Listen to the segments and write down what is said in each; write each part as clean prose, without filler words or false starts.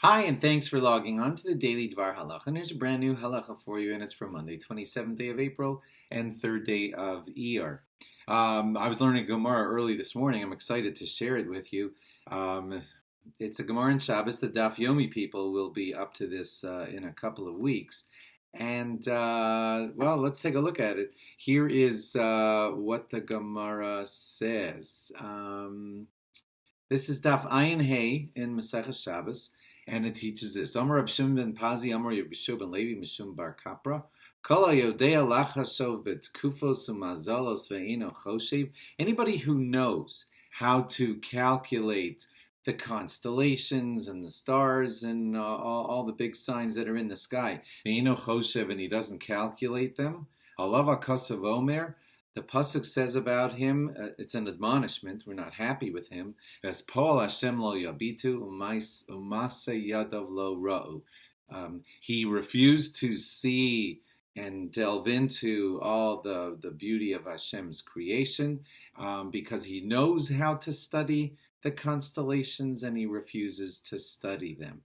Hi, and thanks for logging on to the Daily DVAR Halacha. And here's a brand new halacha for you, and it's for Monday, 27th day of April and 3rd day of IYAR. I was learning Gemara early this morning. I'm excited to share it with you. Um, it's a Gemara in Shabbos. The Daf Yomi people will be up to this in a couple of weeks. And, well, let's take a look at it. Here is what the Gemara says. This is Daf Ayin Hey in Maseches Shabbos, and it teaches this. Amar Rab Shimon ben Pazi, Amar Rab Yeshua ben Levi, Mishum bar Kapra. Kol hayodea lachashov betkufos umazalos ve'ino choshev. Anybody who knows how to calculate the constellations and the stars and all the big signs that are in the sky, ve'ino choshev, and he doesn't calculate them. Halava kasav omer. The pasuk says about him, it's an admonishment. We're not happy with him. As Paul Hashem lo yabitu umase yadav lo ra'u. He refused to see and delve into all the beauty of Hashem's creation because he knows how to study the constellations and he refuses to study them.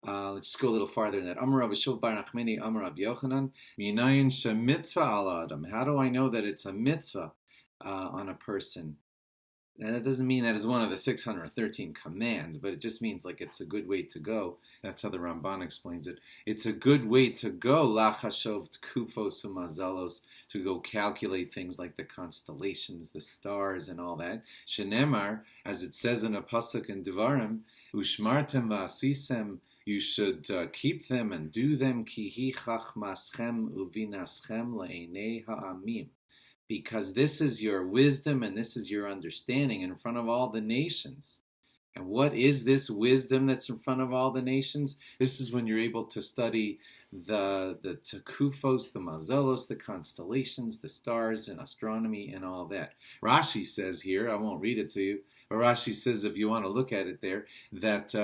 Let's just go a little farther than that. Amar Rabbi Shul bar Nachmani, Amar Rabbi Yochanan, Minayin shemitzvah ala adam. How do I know that it's a mitzvah on a person? And that doesn't mean that is one of the 613 commands, but it just means like it's a good way to go. That's how the Ramban explains it. It's a good way to go, lachashov tkufos umazalos, to go calculate things like the constellations, the stars, and all that. Shenemar, as it says in a pasuk in Devarim, ushmartem va'asisem, you should keep them and do them, kihi chachmaschem uvinaschem le'enei ha'amim, because this is your wisdom and this is your understanding in front of all the nations. And what is this wisdom that's in front of all the nations? This is when you're able to study the tekufos, the mazalos, the constellations, the stars, and astronomy, and all that. Rashi says here, I won't read it to you, but Rashi says, if you want to look at it there, that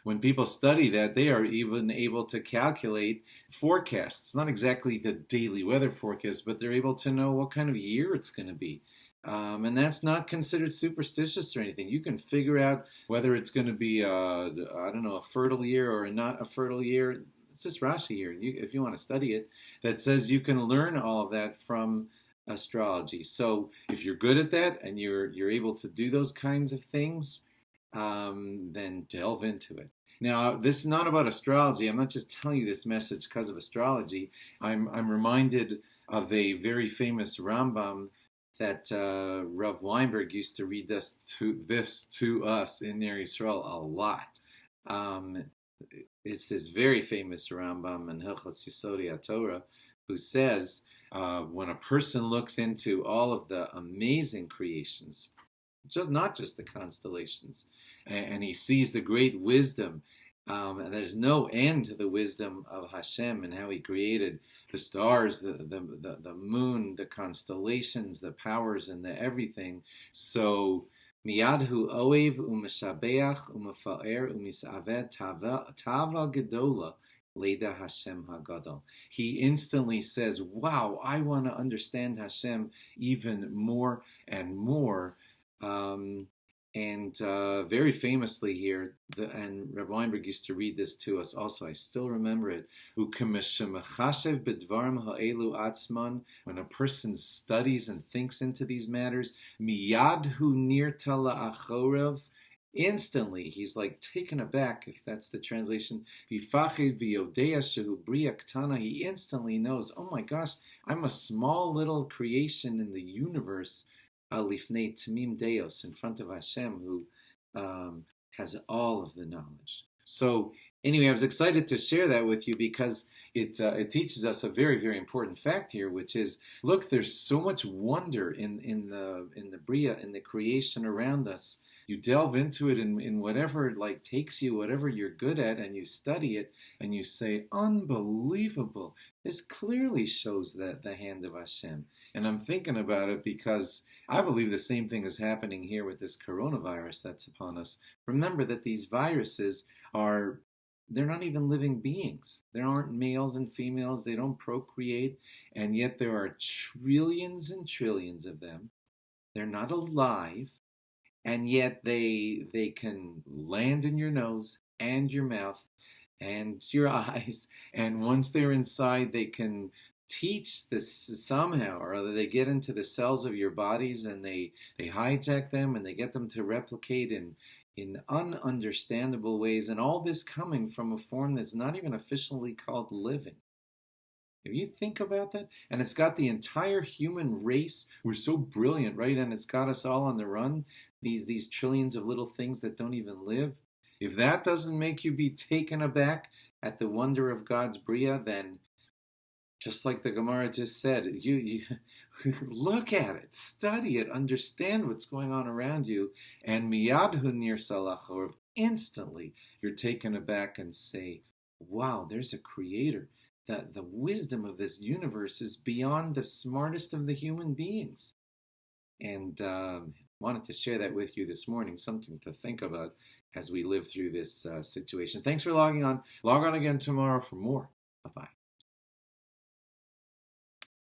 when people study that, they are even able to calculate forecasts. Not exactly the daily weather forecast, but they're able to know what kind of year it's going to be. And that's not considered superstitious or anything. You can figure out whether it's going to be, a fertile year or not a fertile year. It's just Rashi here. If you want to study it, that says you can learn all of that from astrology. So if you're good at that and you're able to do those kinds of things, then delve into it. Now, this is not about astrology. I'm not just telling you this message because of astrology. I'm reminded of a very famous Rambam that Rav Weinberg used to read this to us in Ner Yisrael a lot. It's this very famous Rambam in Hilchos Yesodei HaTorah who says when a person looks into all of the amazing creations, not just the constellations, and he sees the great wisdom. And there's no end to the wisdom of Hashem and how He created the stars, the moon, the constellations, the powers, and the everything. So miyadhu oev u'meshabeach u'mefaer u'misaved tava gedola leda Hashem hagadol. He instantly says, "Wow, I want to understand Hashem even more and more." And very famously here, and Rabbi Weinberg used to read this to us also, I still remember it, when a person studies and thinks into these matters, miyadhu nirta la'achorav, instantly he's like taken aback, if that's the translation. He instantly knows, oh my gosh, I'm a small little creation in the universe, lifnei tamim deos, in front of Hashem, who has all of the knowledge. So anyway, I was excited to share that with you because it teaches us a very, very important fact here, which is, look, there's so much wonder in the bria, in the creation around us. You delve into it in whatever like takes you, whatever you're good at, and you study it, and you say, unbelievable. This clearly shows the hand of Hashem. And I'm thinking about it because I believe the same thing is happening here with this coronavirus that's upon us. Remember that these viruses they're not even living beings. There aren't males and females. They don't procreate. And yet there are trillions and trillions of them. They're not alive. And yet they can land in your nose, and your mouth and your eyes. And once they're inside, they can teach this somehow or other. They get into the cells of your bodies and they hijack them and they get them to replicate in ununderstandable ways. And all this coming from a form that's not even officially called living. If you think about that, and it's got the entire human race, we're so brilliant, right? And it's got us all on the run, these trillions of little things that don't even live. If that doesn't make you be taken aback at the wonder of God's Bria, then just like the Gemara just said, you look at it, study it, understand what's going on around you, and miyad hu nir salach, or instantly you're taken aback and say, wow, there's a creator. The wisdom of this universe is beyond the smartest of the human beings. And wanted to share that with you this morning, something to think about as we live through this situation. Thanks for logging on. Log on again tomorrow for more. Bye-bye.